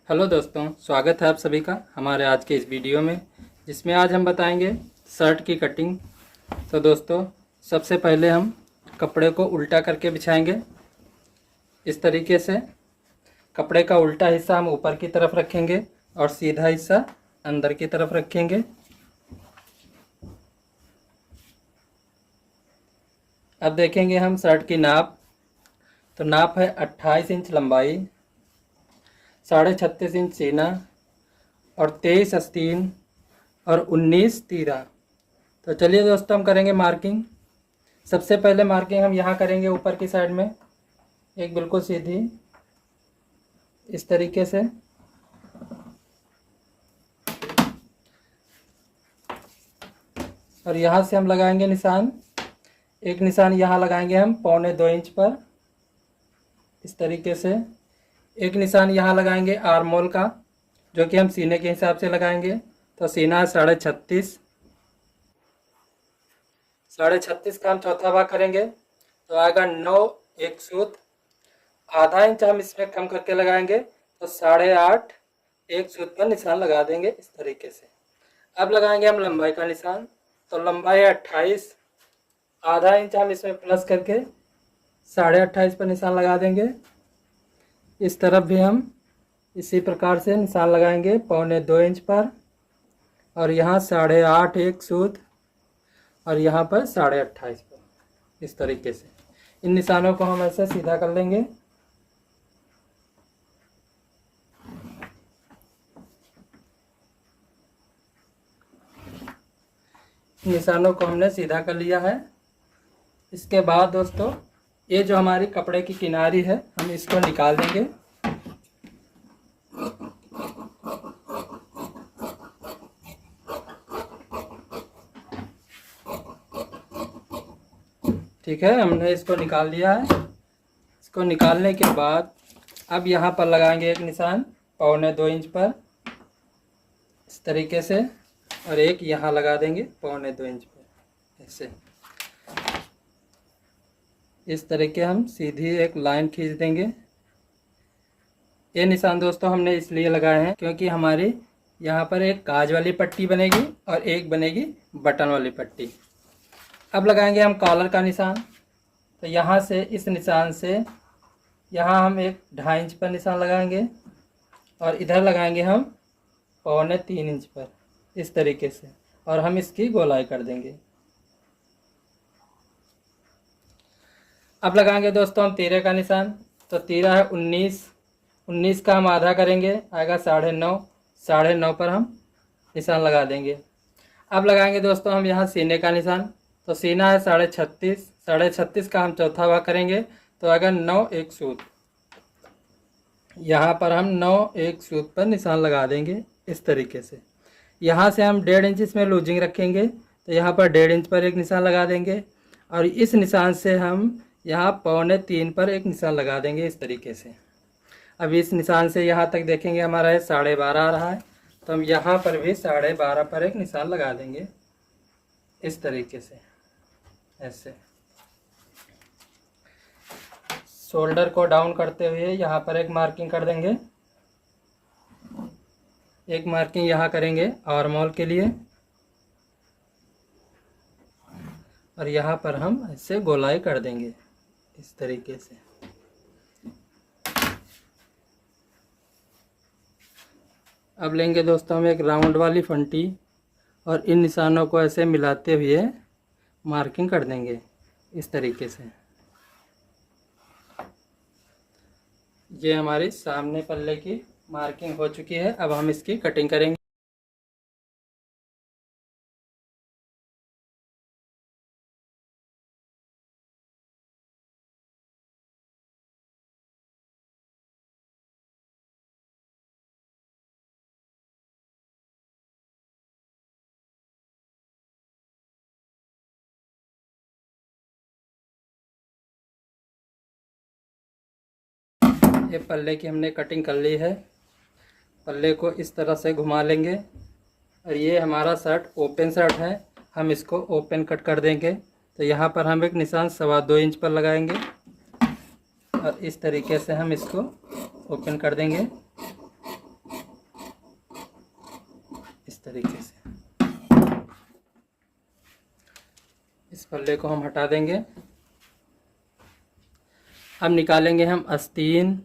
Hello दोस्तों, स्वागत है आप सभी का हमारे आज के इस वीडियो में, जिसमें आज हम बताएंगे शर्ट की कटिंग। तो दोस्तों, सबसे पहले हम कपड़े को उल्टा करके बिछाएंगे। इस तरीके से कपड़े का उल्टा हिस्सा हम ऊपर की तरफ रखेंगे और सीधा हिस्सा अंदर की तरफ रखेंगे। अब देखेंगे हम शर्ट की नाप। तो नाप है 28 इंच लंबाई, 36.5 इंच सीना और 23 आस्तीन और 19 तीरा। तो चलिए दोस्तों, हम करेंगे मार्किंग। सबसे पहले मार्किंग हम यहाँ करेंगे ऊपर की साइड में, एक बिल्कुल सीधी इस तरीके से। और यहाँ से हम लगाएंगे निशान। एक निशान यहाँ लगाएंगे हम 1.25 इंच पर इस तरीके से। एक निशान यहाँ लगाएंगे आर्म होल का, जो कि हम सीने के हिसाब से लगाएंगे। तो सीना है 36.5, 36.5 का हम चौथा भाग करेंगे तो आएगा 9 एक सूत। आधा इंच हम इसमें कम करके लगाएंगे तो 8.5 एक सूत पर निशान लगा देंगे इस तरीके से। अब लगाएंगे हम लंबाई का निशान। तो लंबाई है 28, आधा इंच हम इसमें प्लस करके 28.5 पर निशान लगा देंगे। इस तरफ भी हम इसी प्रकार से निशान लगाएंगे 1.25 इंच पर, और यहाँ 8.5 एक सूत और यहाँ पर 28.5 पर इस तरीके से। इन निशानों को हम ऐसे सीधा कर लेंगे। निशानों को हमने सीधा कर लिया है। इसके बाद दोस्तों, ये जो हमारी कपड़े की किनारी है, हम इसको निकाल देंगे। ठीक है, हमने इसको निकाल लिया है। इसको निकालने के बाद अब यहाँ पर लगाएंगे एक निशान 1.25 इंच पर इस तरीके से, और एक यहाँ लगा देंगे 1.25 इंच पर ऐसे। इस तरीके हम सीधी एक लाइन खींच देंगे। ये निशान दोस्तों हमने इसलिए लगाए हैं क्योंकि हमारी यहाँ पर एक काज वाली पट्टी बनेगी और एक बनेगी बटन वाली पट्टी। अब लगाएंगे हम कॉलर का निशान। तो यहाँ से इस निशान से यहाँ हम एक 2.5 इंच पर निशान लगाएंगे और इधर लगाएंगे हम 3.25 इंच पर इस तरीके से, और हम इसकी गोलाई कर देंगे। अब लगाएंगे दोस्तों हम तीरे का निशान। तो तीरा है 19 का हम आधा करेंगे, आएगा 9.5, 9.5 पर हम निशान लगा देंगे। अब लगाएंगे दोस्तों हम यहाँ सीने का निशान। तो सीना है 36.5 का हम चौथा भाग करेंगे तो आएगा 9 एक सूत। यहाँ पर हम 9 एक सूत पर निशान लगा देंगे इस तरीके से। यहाँ से हम 1.5 इंच इसमें लूजिंग रखेंगे, तो यहाँ पर 1.5 इंच पर एक निशान लगा देंगे, और इस निशान से हम यहाँ 2.25 पर एक निशान लगा देंगे इस तरीके से। अब इस निशान से यहाँ तक देखेंगे हमारा है 12.5 आ रहा है, तो हम यहाँ पर भी 12.5 पर एक निशान लगा देंगे इस तरीके से ऐसे। शोल्डर को डाउन करते हुए यहाँ पर एक मार्किंग कर देंगे। एक मार्किंग यहाँ करेंगे आर्म होल के लिए, और यहाँ पर हम ऐसे गोलाई कर देंगे इस तरीके से। अब लेंगे दोस्तों हम एक राउंड वाली फंटी और इन निशानों को ऐसे मिलाते हुए मार्किंग कर देंगे इस तरीके से। ये हमारी सामने पल्ले की मार्किंग हो चुकी है। अब हम इसकी कटिंग करेंगे। ये पल्ले की हमने कटिंग कर ली है। पल्ले को इस तरह से घुमा लेंगे, और ये हमारा शर्ट ओपन शर्ट है, हम इसको ओपन कट कर देंगे। तो यहाँ पर हम एक निशान 2.25 इंच पर लगाएंगे और इस तरीके से हम इसको ओपन कर देंगे। तरीके से। इस पल्ले को हम हटा देंगे। अब निकालेंगे हम आस्तीन।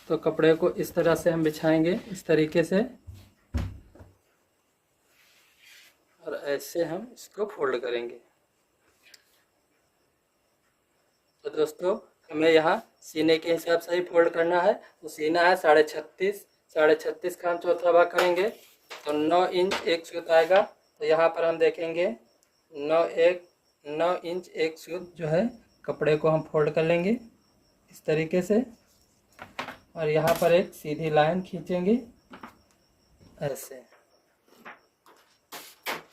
तो कपड़े को इस तरह से हम बिछाएंगे, इस तरीके से, और ऐसे हम इसको फोल्ड करेंगे। तो दोस्तों हमें यहाँ सीने के हिसाब से ही फोल्ड करना है। तो सीना है 36.5, 36.5 का हम चौथा भाग करेंगे तो 9 इंच एक सूत आएगा। तो यहाँ पर हम देखेंगे 9 इंच एक सूत जो है, कपड़े को हम फोल्ड कर लेंगे इस तरीके से, और यहाँ पर एक सीधी लाइन खींचेंगे ऐसे,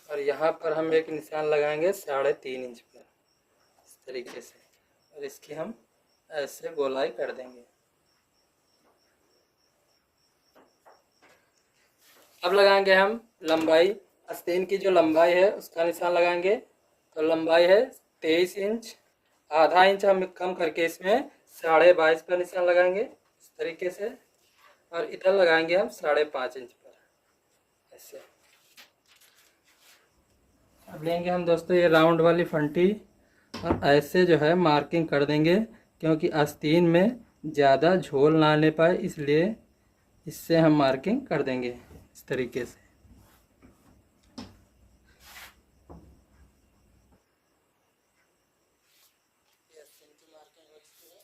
और यहाँ पर हम एक निशान लगाएंगे 3.5 इंच पर इस तरीके से, और इसकी हम ऐसे गोलाई कर देंगे। अब लगाएंगे हम लंबाई। आस्तीन की जो लंबाई है उसका निशान लगाएंगे। तो लंबाई है 23 इंच, आधा इंच हम कम करके इसमें 22.5 पर निशान लगाएंगे इस तरीके से, और इधर लगाएंगे हम 5.5 इंच पर ऐसे। अब लेंगे हम दोस्तों ये राउंड वाली फंटी, और ऐसे जो है मार्किंग कर देंगे, क्योंकि आस्तीन में ज़्यादा झोल ना आने पाए, इसलिए इससे हम मार्किंग कर देंगे इस तरीके से।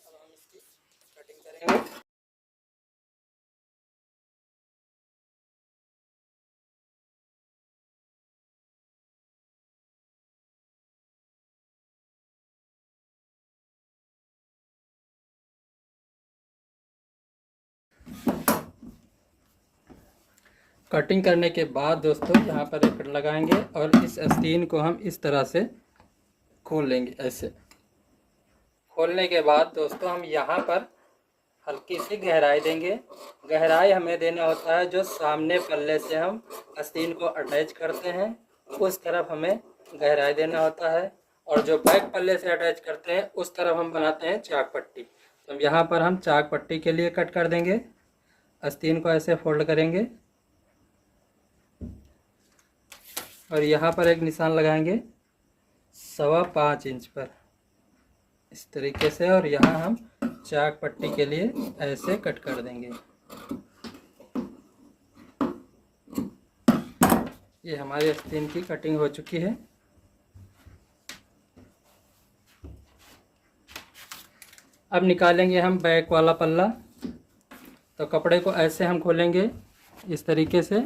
अब हम इसकी कटिंग करेंगे। कटिंग करने के बाद दोस्तों यहाँ पर एक कट लगाएंगे, और इस आस्तीन को हम इस तरह से खोल लेंगे ऐसे। खोलने के बाद दोस्तों हम यहाँ पर हल्की सी गहराई देंगे। गहराई हमें देना होता है जो सामने पल्ले से हम आस्तीन को अटैच करते हैं, उस तरफ हमें गहराई देना होता है, और जो बैक पल्ले से अटैच करते हैं उस तरफ हम बनाते हैं चाक पट्टी। तो यहाँ पर हम चाक पट्टी के लिए कट कर देंगे। आस्तीन को ऐसे फोल्ड करेंगे, और यहाँ पर एक निशान लगाएंगे 5.25 इंच पर इस तरीके से, और यहाँ हम चाक पट्टी के लिए ऐसे कट कर देंगे। ये हमारी आस्तीन की कटिंग हो चुकी है। अब निकालेंगे हम बैक वाला पल्ला। तो कपड़े को ऐसे हम खोलेंगे इस तरीके से,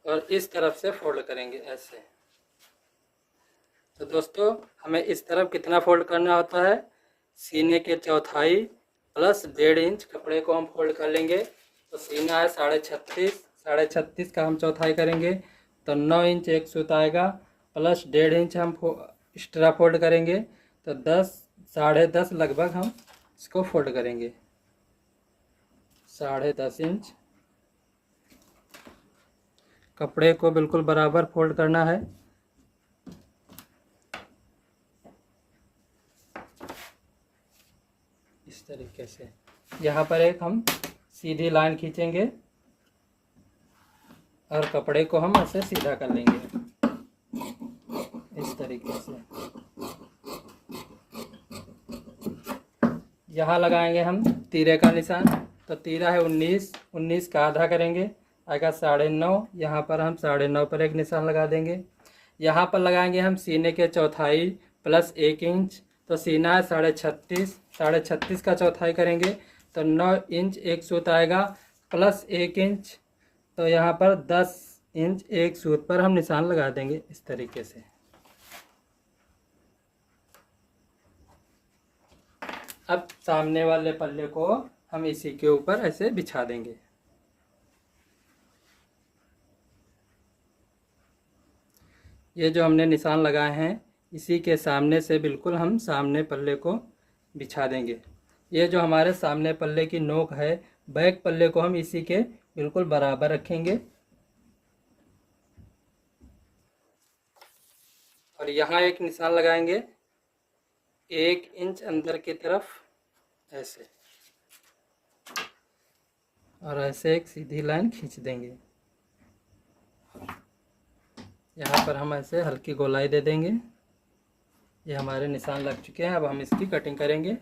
और इस तरफ से फोल्ड करेंगे ऐसे। तो दोस्तों हमें इस तरफ कितना फोल्ड करना होता है, सीने के चौथाई प्लस 1.5 इंच कपड़े को हम फोल्ड कर लेंगे। तो सीना है 36.5, 36.5 का हम चौथाई करेंगे तो 9 इंच एक सूत आएगा, प्लस 1.5 इंच हम एक्स्ट्रा फोल्ड करेंगे, तो 10, 10.5 लगभग हम इसको फोल्ड करेंगे, 10.5 इंच। कपड़े को बिल्कुल बराबर फोल्ड करना है। इस तरीके से यहाँ पर एक हम सीधी लाइन खींचेंगे, और कपड़े को हम ऐसे सीधा कर लेंगे इस तरीके से। यहाँ लगाएंगे हम तीरे का निशान। तो तीरा है 19, 19 का आधा करेंगे, आएगा 9.5। यहाँ पर हम 9.5 पर एक निशान लगा देंगे। यहाँ पर लगाएंगे हम सीने के चौथाई प्लस 1 इंच। तो सीना है 36.5, 36.5 का चौथाई करेंगे तो 9 इंच एक सूत आएगा, प्लस 1 इंच। तो यहाँ पर 10 इंच एक सूत पर हम निशान लगा देंगे इस तरीके से। अब सामने वाले पल्ले को हम इसी के ऊपर ऐसे बिछा देंगे। ये जो हमने निशान लगाए हैं इसी के सामने से बिल्कुल हम सामने पल्ले को बिछा देंगे। ये जो हमारे सामने पल्ले की नोक है, बैक पल्ले को हम इसी के बिल्कुल बराबर रखेंगे, और यहाँ एक निशान लगाएंगे 1 इंच अंदर की तरफ ऐसे, और ऐसे एक सीधी लाइन खींच देंगे। यहाँ पर हम ऐसे हल्की गोलाई दे देंगे। ये हमारे निशान लग चुके हैं। अब हम इसकी कटिंग करेंगे।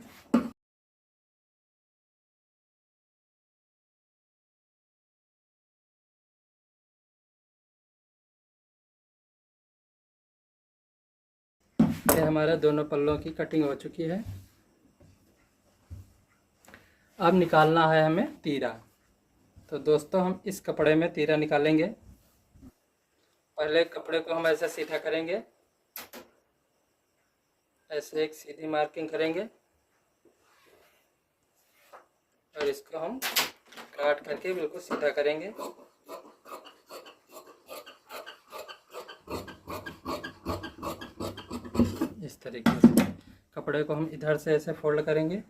ये हमारे दोनों पल्लों की कटिंग हो चुकी है। अब निकालना है हमें तीरा। तो दोस्तों हम इस कपड़े में तीरा निकालेंगे। पहले कपड़े को हम ऐसे सीधा करेंगे, ऐसे एक सीधी मार्किंग करेंगे और इसको हम काट करके बिल्कुल सीधा करेंगे। इस तरीके से कपड़े को हम इधर से ऐसे फोल्ड करेंगे।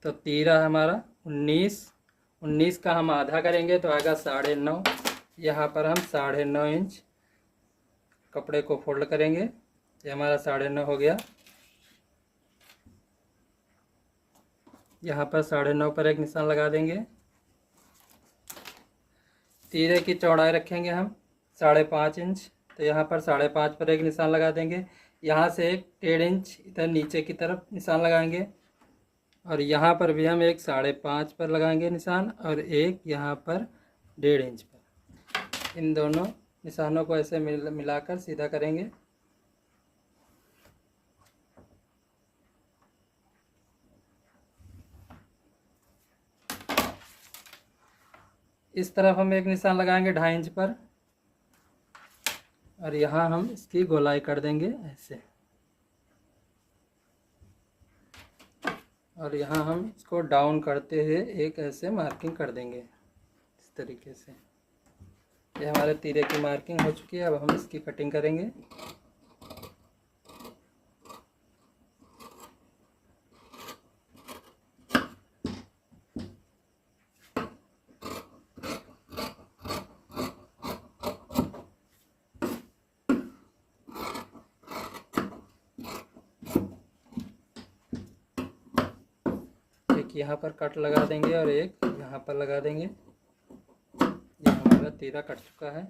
तो तीरा हमारा 19 का हम आधा करेंगे तो आएगा 9.5। यहाँ पर हम 9.5 इंच कपड़े को फोल्ड करेंगे। ये हमारा 9.5 हो गया। यहाँ पर 9.5 पर एक निशान लगा देंगे। तीरे की चौड़ाई रखेंगे हम 5.5 इंच। तो यहाँ पर 5.5 पर एक निशान लगा देंगे। यहाँ से एक 1.5 इंच इधर नीचे की तरफ निशान लगाएंगे और यहाँ पर भी हम एक 5.5 पर लगाएंगे निशान और एक यहाँ पर 1.5 इंच पर। इन दोनों निशानों को ऐसे मिलाकर सीधा करेंगे। इस तरफ हम एक निशान लगाएंगे 2.5 इंच पर और यहाँ हम इसकी गोलाई कर देंगे ऐसे। और यहाँ हम इसको डाउन करते हुए एक ऐसे मार्किंग कर देंगे इस तरीके से। ये हमारे तीरे की मार्किंग हो चुकी है। अब हम इसकी कटिंग करेंगे। एक यहाँ पर कट लगा देंगे और एक यहाँ पर लगा देंगे। ये हमारा तीरा कट चुका है।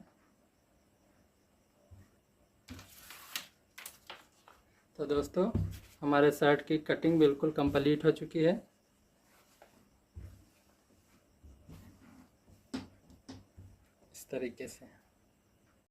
तो दोस्तों हमारे शर्ट की कटिंग बिल्कुल कंप्लीट हो चुकी है। इस तरीके से।